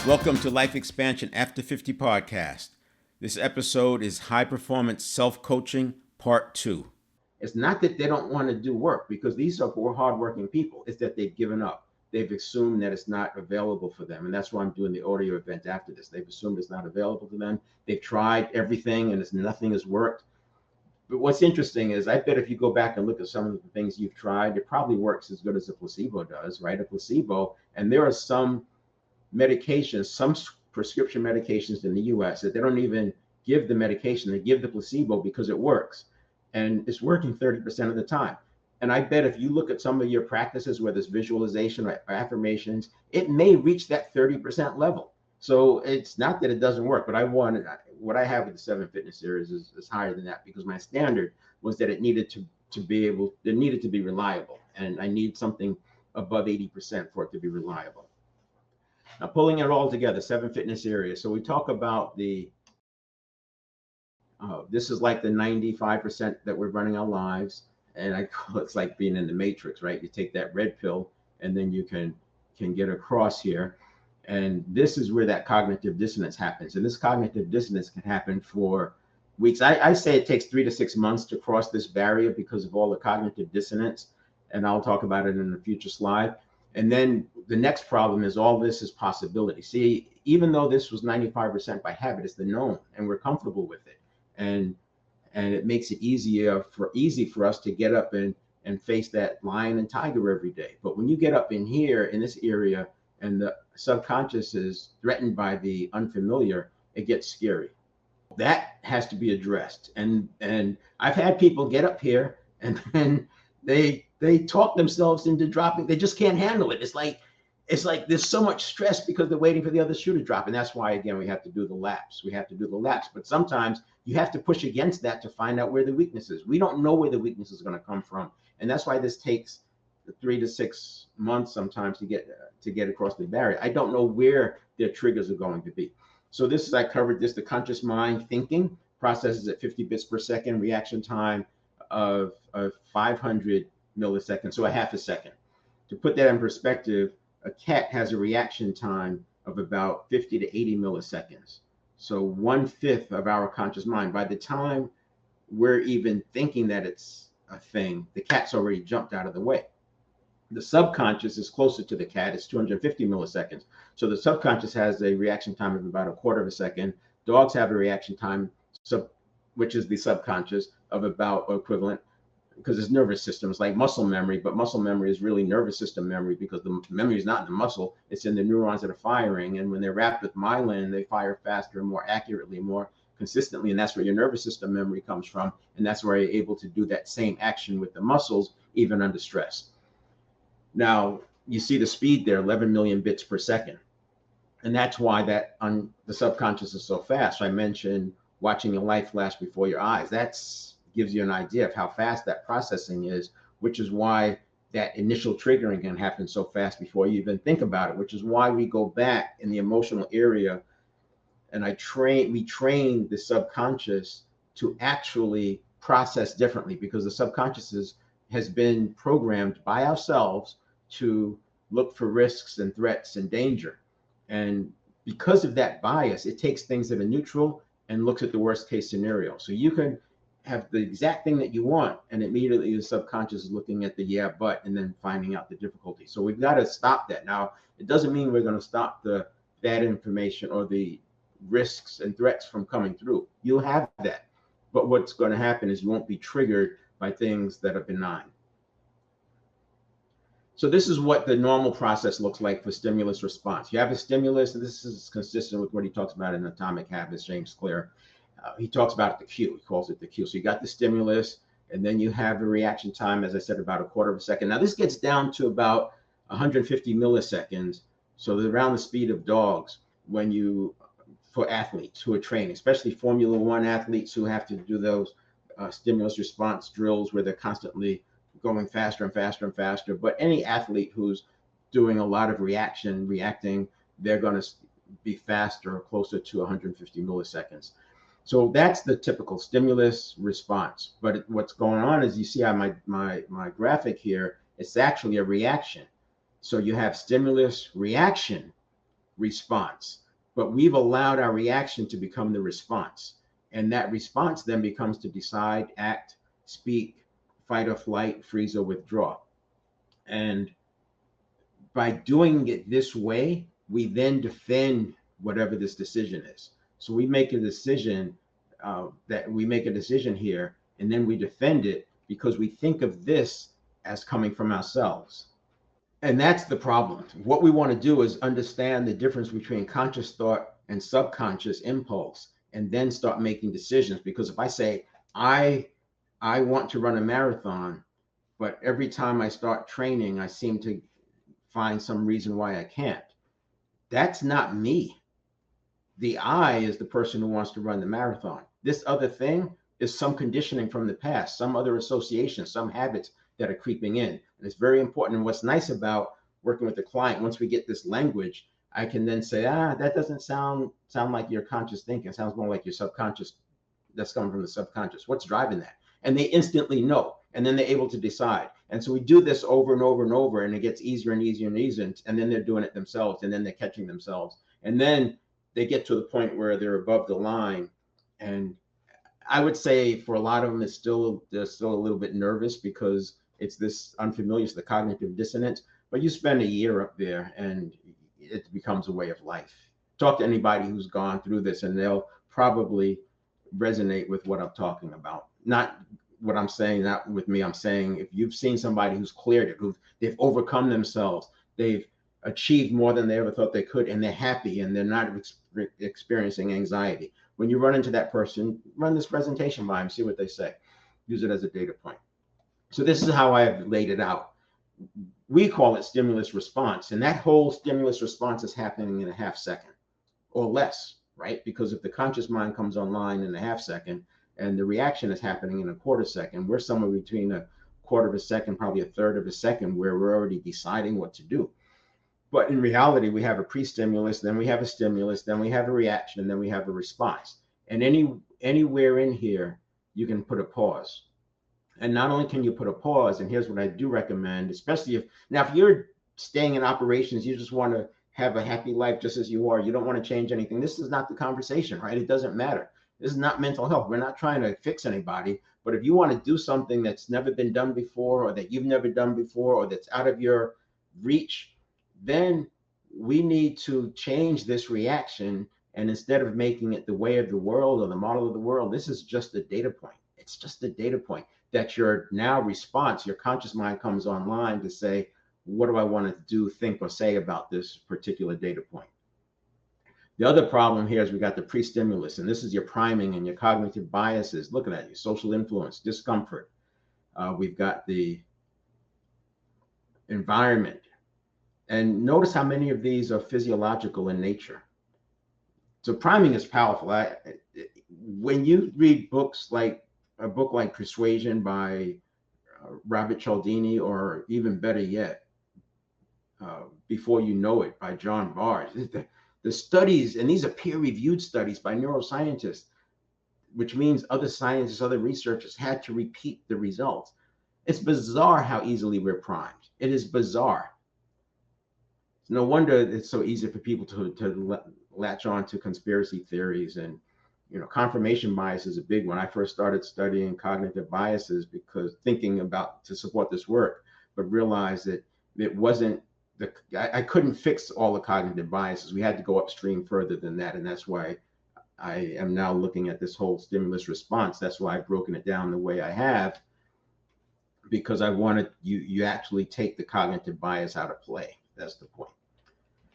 Welcome to Life Expansion After 50 podcast. This episode is High Performance Self-Coaching Part 2. It's not that they don't want to do work, because these are hardworking people. It's that they've given up. They've assumed that it's not available for them. And that's why I'm doing the audio event after this. They've assumed it's not available to them. They've tried everything and nothing has worked. But what's interesting is, I bet if you go back and look at some of the things you've tried, it probably works as good as a placebo does, right? A placebo. And there are some medications, some prescription medications in the US that they don't even give the medication. They give the placebo because it works. And it's working 30% of the time. And I bet if you look at some of your practices, whether it's visualization or affirmations, it may reach that 30% level. So it's not that it doesn't work, but what I have with the 7 Fitness series is higher than that, because my standard was that it needed to be reliable. And I need something above 80% for it to be reliable. Now, pulling it all together, 7 Fitness areas. So we talk about this is like the 95% that we're running our lives. And I call it's like being in the Matrix, right? You take that red pill and then you can get across here. And this is where that cognitive dissonance happens. And this cognitive dissonance can happen for weeks. I say it takes 3 to 6 months to cross this barrier because of all the cognitive dissonance. And I'll talk about it in a future slide. And then the next problem is all this is possibility. See, even though this was 95% by habit, it's the known, and we're comfortable with it. And it makes it easy for us to get up and face that lion and tiger every day. But when you get up in here, in this area, and the subconscious is threatened by the unfamiliar, it gets scary. That has to be addressed. And I've had people get up here and then they talk themselves into dropping. They just can't handle it. It's like there's so much stress because they're waiting for the other shoe to drop. And that's why, again, we have to do the laps. But sometimes you have to push against that to find out where the weakness is. We don't know where the weakness is going to come from. And that's why this takes 3 to 6 months sometimes to get across the barrier. I don't know where their triggers are going to be. So I covered this, the conscious mind thinking processes at 50 bits per second, reaction time of 500 milliseconds, so a half a second. To put that in perspective, a cat has a reaction time of about 50 to 80 milliseconds. So 1/5 of our conscious mind. By the time we're even thinking that it's a thing, the cat's already jumped out of the way. The subconscious is closer to the cat. It's 250 milliseconds. So the subconscious has a reaction time of about 1/4 of a second. Dogs have a reaction time, which is the subconscious, of about equivalent, because it's nervous systems like muscle memory, but muscle memory is really nervous system memory, because the memory is not in the muscle, it's in the neurons that are firing. And when they're wrapped with myelin, they fire faster, more accurately, more consistently. And that's where your nervous system memory comes from. And that's where you're able to do that same action with the muscles, even under stress. Now, you see the speed there, 11 million bits per second. And that's why the subconscious is so fast. So I mentioned watching your life flash before your eyes. That's gives you an idea of how fast that processing is, which is why that initial triggering can happen so fast before you even think about it, which is why we go back in the emotional area. And we train the subconscious to actually process differently, because the subconscious has been programmed by ourselves to look for risks and threats and danger. And because of that bias, it takes things that are neutral and looks at the worst case scenario. So you can have the exact thing that you want, and immediately the subconscious is looking at the yeah, but, and then finding out the difficulty. So we've got to stop that. Now, it doesn't mean we're going to stop the bad information or the risks and threats from coming through. You'll have that. But what's going to happen is you won't be triggered by things that are benign. So this is what the normal process looks like for stimulus response. You have a stimulus, and this is consistent with what he talks about in Atomic Habits, James Clear. He talks about the cue. He calls it the cue. So you got the stimulus, and then you have a reaction time, as I said, about 1/4 of a second. Now this gets down to about 150 milliseconds. So they're around the speed of dogs for athletes who are training, especially Formula One athletes who have to do those stimulus response drills where they're constantly going faster and faster and faster. But any athlete who's doing a lot of reacting, they're going to be faster, closer to 150 milliseconds. So that's the typical stimulus response. But what's going on is, you see on my graphic here, it's actually a reaction. So you have stimulus reaction, response. But we've allowed our reaction to become the response. And that response then becomes to decide, act, speak, fight or flight, freeze or withdraw. And by doing it this way, we then defend whatever this decision is. So we make a decision here, and then we defend it because we think of this as coming from ourselves. And that's the problem. What we want to do is understand the difference between conscious thought and subconscious impulse, and then start making decisions. Because if I say, I want to run a marathon, but every time I start training, I seem to find some reason why I can't. That's not me. The I is the person who wants to run the marathon. This other thing is some conditioning from the past, some other association, some habits that are creeping in. And it's very important. And what's nice about working with the client, once we get this language, I can then say, that doesn't sound like your conscious thinking. It sounds more like your subconscious. That's coming from the subconscious. What's driving that? And they instantly know. And then they're able to decide. And so we do this over and over and over, and it gets easier and easier and easier. And then they're doing it themselves, and then they're catching themselves. And then they get to the point where they're above the line. And I would say for a lot of them, they're still a little bit nervous because it's this unfamiliar, it's the cognitive dissonance. But you spend a year up there and it becomes a way of life. Talk to anybody who's gone through this, and they'll probably resonate with what I'm talking about. Not what I'm saying, not with me. I'm saying if you've seen somebody who's cleared it, they've overcome themselves, they've achieved more than they ever thought they could, and they're happy and they're not experiencing anxiety. When you run into that person, run this presentation by them, see what they say. Use it as a data point. So this is how I have laid it out. We call it stimulus response, and that whole stimulus response is happening in a half second or less, right? Because if the conscious mind comes online in a half second and the reaction is happening in a quarter second, we're somewhere between a quarter of a second, probably a third of a second, where we're already deciding what to do. But in reality, we have a pre-stimulus, then we have a stimulus, then we have a reaction, and then we have a response. And anywhere in here, you can put a pause. And not only can you put a pause, and here's what I do recommend, especially if you're staying in operations, you just want to have a happy life just as you are, you don't want to change anything. This is not the conversation, right? It doesn't matter. This is not mental health. We're not trying to fix anybody. But if you want to do something that's never been done before, or that you've never done before, or that's out of your reach, then we need to change this reaction. And instead of making it the way of the world or the model of the world, this is just a data point. It's just a data point that your now response, your conscious mind comes online to say, what do I want to do, think, or say about this particular data point? The other problem here is we got the pre-stimulus, and this is your priming and your cognitive biases. Look at that, your social influence, discomfort. We've got the environment. And notice how many of these are physiological in nature. So priming is powerful. When you read books like a book like Persuasion by Robert Cialdini, or even better yet, Before You Know It by John Bars, the studies, and these are peer-reviewed studies by neuroscientists, which means other scientists, other researchers had to repeat the results. It's bizarre how easily we're primed. It is bizarre. No wonder it's so easy for people to latch on to conspiracy theories. And confirmation bias is a big one. I first started studying cognitive biases because thinking about to support this work, but realized that it wasn't I couldn't fix all the cognitive biases. We had to go upstream further than that. And that's why I am now looking at this whole stimulus response. That's why I've broken it down the way I have, because I wanted you actually take the cognitive bias out of play. That's the point.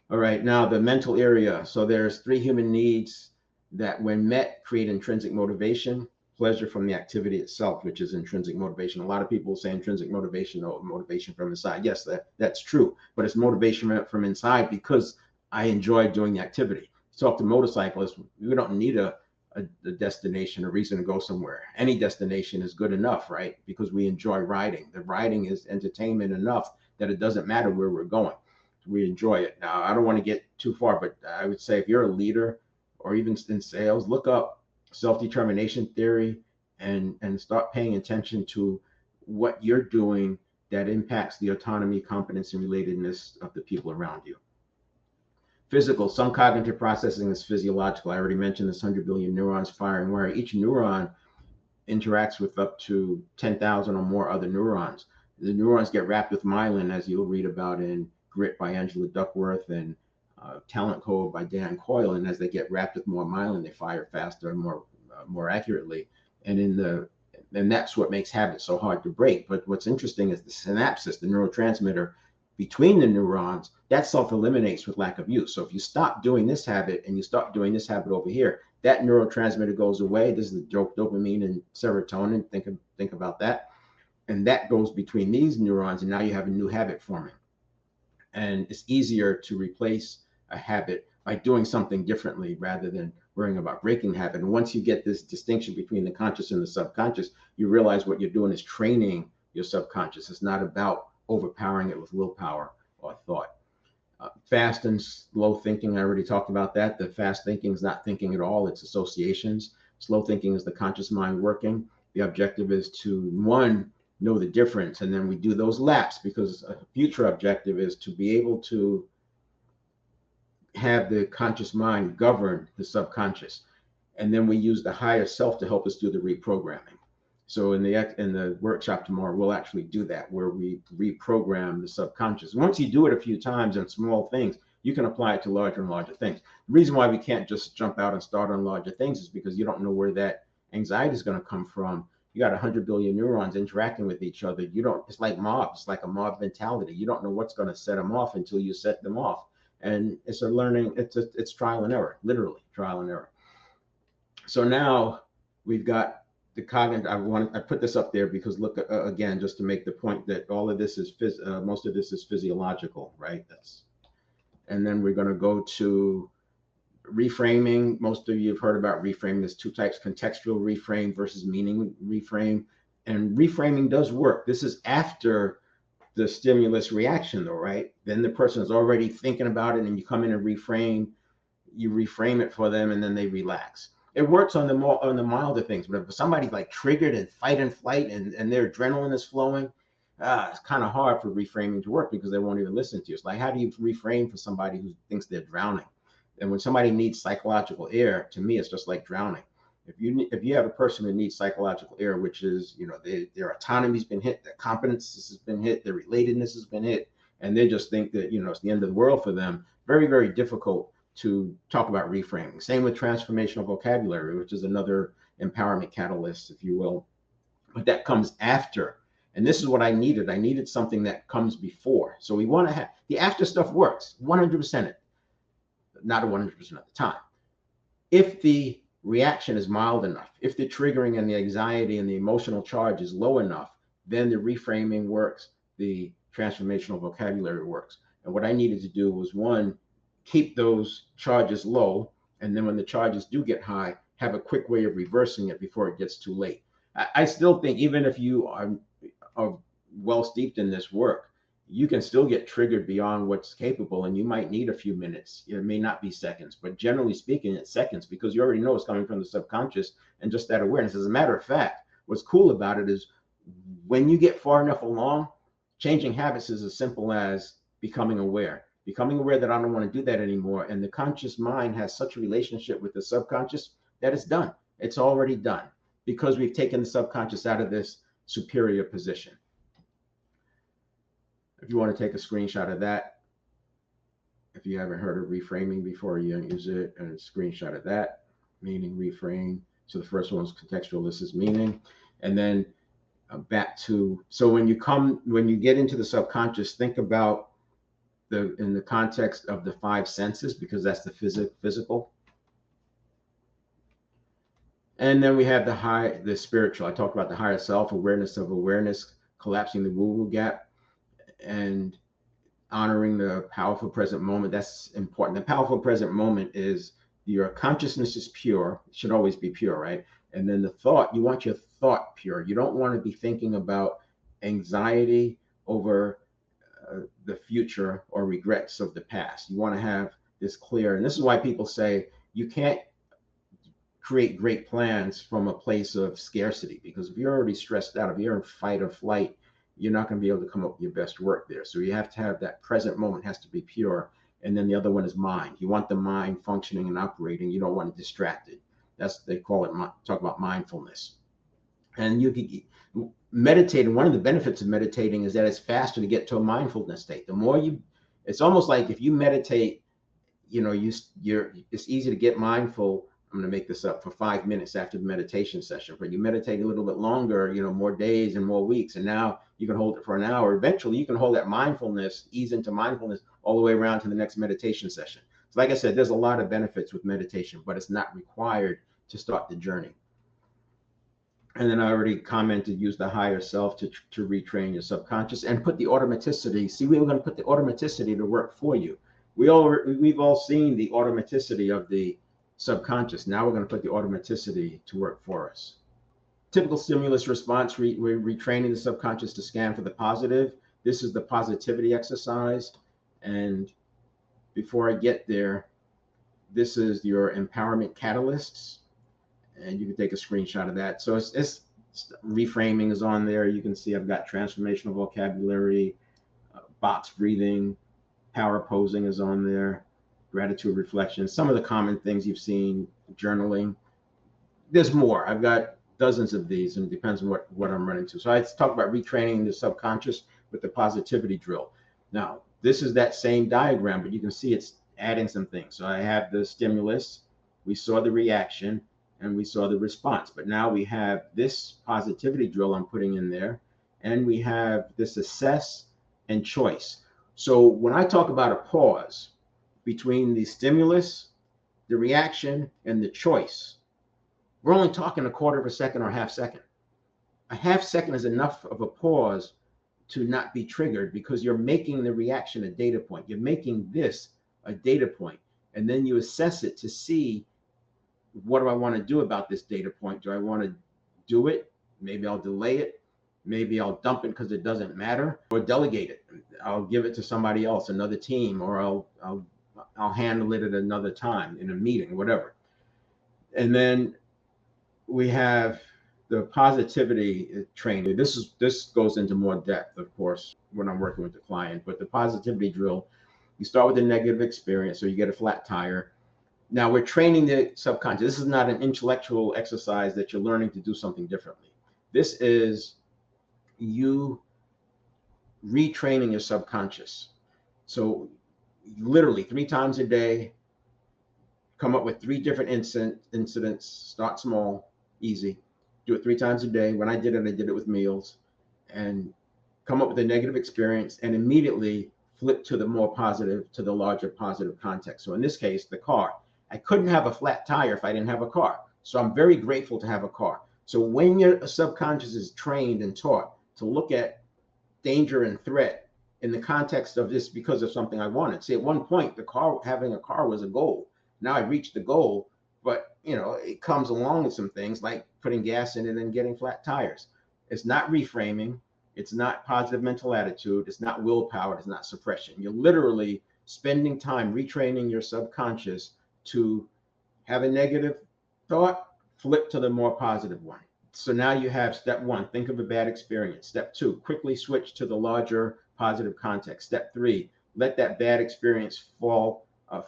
All right, now the mental area. So there's 3 human needs that when met create intrinsic motivation, pleasure from the activity itself, which is intrinsic motivation. A lot of people say intrinsic motivation or motivation from inside. Yes, that's true, but it's motivation from inside because I enjoy doing the activity. Talk to motorcyclists, we don't need a destination, a reason to go somewhere. Any destination is good enough, right? Because we enjoy riding. The riding is entertainment enough that it doesn't matter where we're going. We enjoy it. Now, I don't want to get too far, but I would say if you're a leader or even in sales, look up self-determination theory and start paying attention to what you're doing that impacts the autonomy, competence, and relatedness of the people around you. physical. Some cognitive processing is physiological. I already mentioned this 100 billion neurons firing, where each neuron interacts with up to 10,000 or more other neurons. The neurons get wrapped with myelin, as you'll read about in Grit by Angela Duckworth and Talent Code by Dan Coyle. And as they get wrapped with more myelin, they fire faster and more accurately. And that's what makes habits so hard to break. But what's interesting is the synapses, the neurotransmitter between the neurons, that self-eliminates with lack of use. So if you stop doing this habit and you start doing this habit over here, that neurotransmitter goes away. This is the dopamine and serotonin. Think about that. And that goes between these neurons, and now you have a new habit forming. And it's easier to replace a habit by doing something differently rather than worrying about breaking habit. And once you get this distinction between the conscious and the subconscious, you realize what you're doing is training your subconscious. It's not about overpowering it with willpower or thought. Fast and slow thinking, I already talked about that. The fast thinking is not thinking at all, it's associations. Slow thinking is the conscious mind working. The objective is to, one, know the difference, and then we do those laps, because a future objective is to be able to have the conscious mind govern the subconscious. And then we use the higher self to help us do the reprogramming. So in the workshop tomorrow, we'll actually do that, where we reprogram the subconscious. Once you do it a few times on small things, you can apply it to larger and larger things. The reason why we can't just jump out and start on larger things is because you don't know where that anxiety is going to come from. You got 100 billion neurons interacting with each other. It's like mobs, it's like a mob mentality. You don't know what's going to set them off until you set them off. And it's a learning, it's trial and error, literally trial and error. So now we've got the cognitive. I put this up there because look, again, just to make the point that all of this is most of this is physiological, right? And then we're going to go to reframing. Most of you have heard about reframing. There's two types: contextual reframe versus meaning reframe. And reframing does work. This is after the stimulus reaction, though, right? Then the person is already thinking about it, and you come in and you reframe it for them, and then they relax. It works on the milder things, but if somebody's like triggered and fight and flight and their adrenaline is flowing, it's kind of hard for reframing to work, because they won't even listen to you. It's like, how do you reframe for somebody who thinks they're drowning? And when somebody needs psychological air, to me, it's just like drowning. If you have a person who needs psychological air, which is, their autonomy's been hit, their competence has been hit, their relatedness has been hit, and they just think that, it's the end of the world for them, very, very difficult to talk about reframing. Same with transformational vocabulary, which is another empowerment catalyst, if you will. But that comes after. And this is what I needed. I needed something that comes before. So we want to have the after stuff works 100%, not 100% of the time. If the reaction is mild enough, if the triggering and the anxiety and the emotional charge is low enough, then the reframing works, the transformational vocabulary works. And what I needed to do was, one, keep those charges low, and then when the charges do get high, have a quick way of reversing it before it gets too late. I still think even if you are well steeped in this work, you can still get triggered beyond what's capable, and you might need a few minutes. It may not be seconds, but generally speaking, it's seconds, because you already know it's coming from the subconscious and just that awareness. As a matter of fact, what's cool about it is when you get far enough along, changing habits is as simple as becoming aware that I don't want to do that anymore. And the conscious mind has such a relationship with the subconscious that it's done. It's already done, because we've taken the subconscious out of this superior position. If you want to take a screenshot of that, if you haven't heard of reframing before, you use it, and a screenshot of that, meaning reframe. So the first one is contextual, this is meaning. And then back to, so when you get into the subconscious, think about in the context of the five senses, because that's the physical. And then we have the spiritual. I talked about the higher self, awareness of awareness, collapsing the woo-woo gap, and honoring the powerful present moment. That's important. The powerful present moment is your consciousness is pure. It should always be pure, right? And then the thought, you want your thought pure. You don't want to be thinking about anxiety over the future or regrets of the past. You want to have this clear. And this is why people say you can't create great plans from a place of scarcity, because if you're already stressed out, if you're in fight or flight, you're not going to be able to come up with your best work there. So you have to have that present moment has to be pure. and then the other one is mind. You want the mind functioning and operating. You don't want it distracted. They call it, talk about mindfulness. And you can meditate. And one of the benefits of meditating is that it's faster to get to a mindfulness state. The more it's almost like if you meditate, it's easy to get mindful. I'm going to make this up, for 5 minutes after the meditation session, but you meditate a little bit longer, more days and more weeks. And now you can hold it for an hour. Eventually you can hold that mindfulness, ease into mindfulness all the way around to the next meditation session. So like I said, there's a lot of benefits with meditation, but it's not required to start the journey. And then I already commented, use the higher self to retrain your subconscious and put the automaticity. See, we were going to put the automaticity to work for you. We've all seen the automaticity of the subconscious. Now we're going to put the automaticity to work for us. Typical stimulus response, we're retraining the subconscious to scan for the positive. This is the positivity exercise. And before I get there, this is your empowerment catalysts. And you can take a screenshot of that. So it's reframing is on there. You can see I've got transformational vocabulary, box breathing, power posing is on there, gratitude reflection, some of the common things you've seen, journaling. There's more. I've got dozens of these, and it depends on what I'm running to. So I talk about retraining the subconscious with the positivity drill. Now, this is that same diagram, but you can see it's adding some things. So I have the stimulus, we saw the reaction, and we saw the response. But now we have this positivity drill I'm putting in there, and we have this assess and choice. So when I talk about a pause between the stimulus, the reaction, and the choice, we're only talking a quarter of a second or a half second. A half second is enough of a pause to not be triggered, because you're making the reaction a data point. You're making this a data point, and then you assess it to see, what do I want to do about this data point? Do I want to do it? Maybe I'll delay it. Maybe I'll dump it because it doesn't matter, or delegate it. I'll give it to somebody else, another team, or I'll handle it at another time in a meeting, whatever. And then we have the positivity training. This goes into more depth, of course, when I'm working with the client. But the positivity drill, you start with a negative experience, so you get a flat tire. Now we're training the subconscious. This is not an intellectual exercise that you're learning to do something differently. This is you retraining your subconscious. So literally 3 times a day, come up with 3 different incidents. Start small, easy. Do it 3 times a day. When I did it with meals, and come up with a negative experience and immediately flip to the more positive, to the larger positive context. So in this case, the car. I couldn't have a flat tire if I didn't have a car. So I'm very grateful to have a car. So when your subconscious is trained and taught to look at danger and threat in the context of this because of something I wanted. See, at one point, having a car was a goal. Now I reached the goal, but it comes along with some things like putting gas in it and getting flat tires. It's not reframing. It's not positive mental attitude. It's not willpower. It's not suppression. You're literally spending time retraining your subconscious to have a negative thought, flip to the more positive one. So now you have step 1, think of a bad experience. Step 2, quickly switch to the larger positive context. Step 3, let that bad experience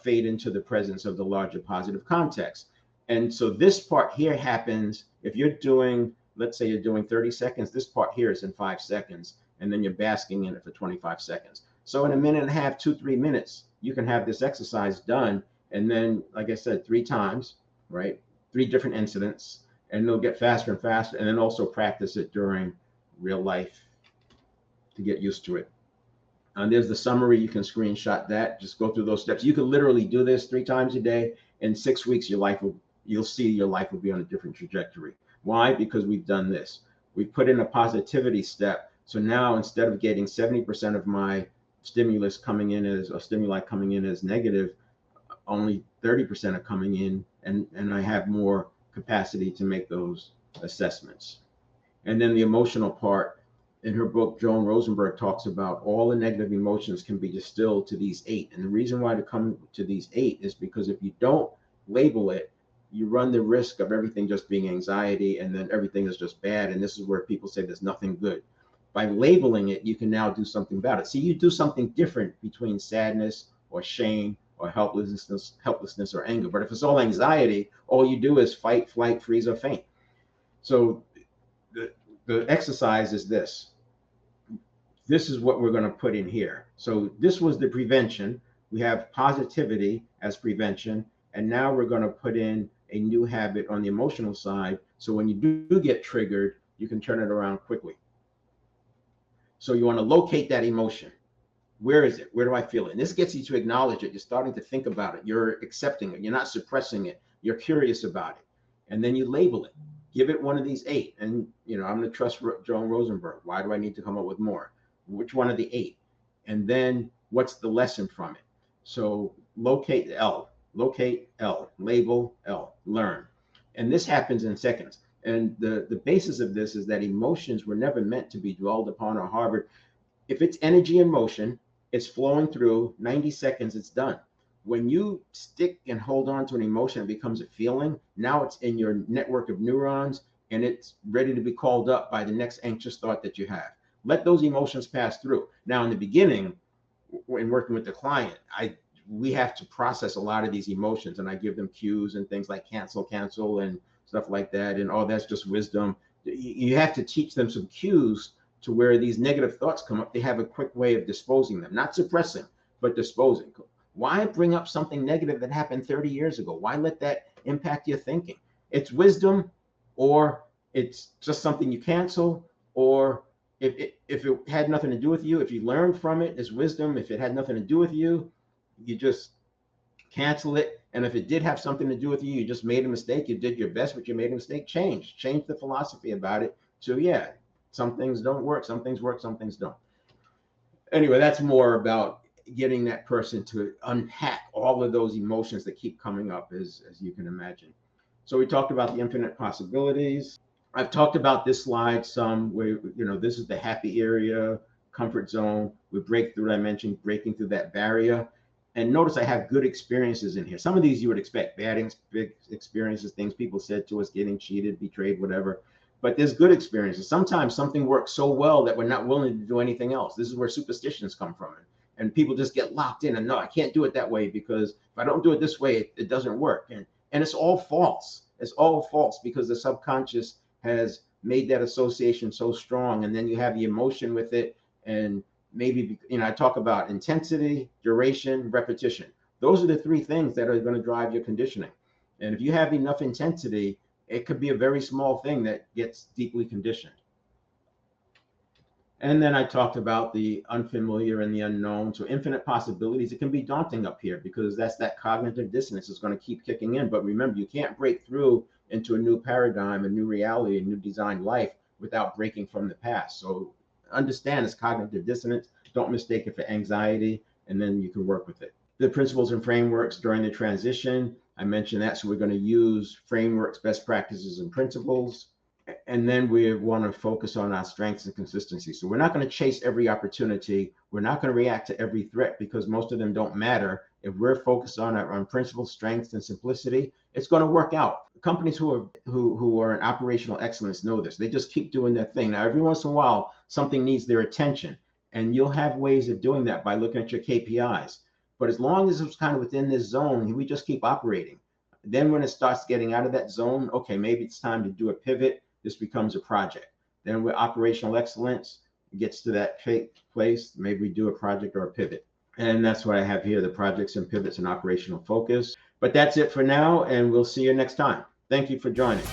fade into the presence of the larger positive context. And so this part here happens if you're doing, let's say you're doing 30 seconds, this part here is in 5 seconds, and then you're basking in it for 25 seconds. So in a minute and a half, 2-3 minutes, you can have this exercise done. And then, like I said, 3 times, right? 3 different incidents, and it'll get faster and faster. And then also practice it during real life to get used to it. And there's the summary. You can screenshot that. Just go through those steps. You can literally do this 3 times a day. In 6 weeks, you'll see your life will be on a different trajectory. Why? Because we've done this. We put in a positivity step. So now instead of getting 70% of my stimuli coming in as negative, only 30% are coming in, and I have more capacity to make those assessments. And then the emotional part, in her book, Joan Rosenberg talks about all the negative emotions can be distilled to these 8. And the reason why to come to these 8 is because if you don't label it, you run the risk of everything just being anxiety, and then everything is just bad. And this is where people say there's nothing good. By labeling it, you can now do something about it. See, you do something different between sadness or shame or helplessness or anger. But if it's all anxiety, all you do is fight, flight, freeze, or faint. So the exercise is this. This is what we're going to put in here. So this was the prevention. We have positivity as prevention. And now we're going to put in a new habit on the emotional side. So when you do get triggered, you can turn it around quickly. So you want to locate that emotion. Where is it? Where do I feel it? And this gets you to acknowledge it. You're starting to think about it. You're accepting it. You're not suppressing it. You're curious about it. And then you label it. Give it one of these 8. And, I'm going to trust Joan Rosenberg. Why do I need to come up with more? Which one of the 8? And then what's the lesson from it? So locate L, label L, learn. And this happens in seconds. And the basis of this is that emotions were never meant to be dwelled upon or harbored. If it's energy and motion, it's flowing through 90 seconds, it's done. When you stick and hold on to an emotion, it becomes a feeling. Now it's in your network of neurons and it's ready to be called up by the next anxious thought that you have. Let those emotions pass through. Now, in the beginning, when working with the client, we have to process a lot of these emotions, and I give them cues and things like cancel, and stuff like that. And that's just wisdom. You have to teach them some cues to where these negative thoughts come up. They have a quick way of disposing them, not suppressing, but disposing. Why bring up something negative that happened 30 years ago? Why let that impact your thinking? It's wisdom, or it's just something you cancel, or if it had nothing to do with you, if you learned from it, it's wisdom. If it had nothing to do with you, you just cancel it. And if it did have something to do with you, you just made a mistake. You did your best, but you made a mistake. Change the philosophy about it. So yeah, some things don't work, some things work, some things don't. Anyway, that's more about getting that person to unpack all of those emotions that keep coming up, as you can imagine. So we talked about the infinite possibilities. I've talked about this slide some, where, this is the happy area, comfort zone. We break through, I mentioned breaking through that barrier. And notice I have good experiences in here. Some of these you would expect, bad experiences, things people said to us, getting cheated, betrayed, whatever. But there's good experiences. Sometimes something works so well that we're not willing to do anything else. This is where superstitions come from. And people just get locked in and no, I can't do it that way, because if I don't do it this way, it doesn't work. And it's all false. It's all false because the subconscious has made that association so strong. And then you have the emotion with it. And maybe, I talk about intensity, duration, repetition. Those are the 3 things that are going to drive your conditioning. And if you have enough intensity, it could be a very small thing that gets deeply conditioned. And then I talked about the unfamiliar and the unknown. So infinite possibilities. It can be daunting up here because that's that cognitive dissonance is going to keep kicking in. But remember, you can't break through into a new paradigm, a new reality, a new designed life without breaking from the past. So understand it's cognitive dissonance. Don't mistake it for anxiety, and then you can work with it. The principles and frameworks during the transition, I mentioned that. So we're going to use frameworks, best practices, and principles. And then we want to focus on our strengths and consistency. So we're not going to chase every opportunity. We're not going to react to every threat because most of them don't matter. If we're focused on principles, strengths, and simplicity, it's going to work out. Companies who are in operational excellence know this. They just keep doing their thing. Now, every once in a while, something needs their attention, and you'll have ways of doing that by looking at your KPIs. But as long as it's kind of within this zone, we just keep operating. Then when it starts getting out of that zone, okay, maybe it's time to do a pivot. This becomes a project. Then with operational excellence, it gets to that place. Maybe we do a project or a pivot. And that's what I have here, the projects and pivots and operational focus. But that's it for now, and we'll see you next time. Thank you for joining.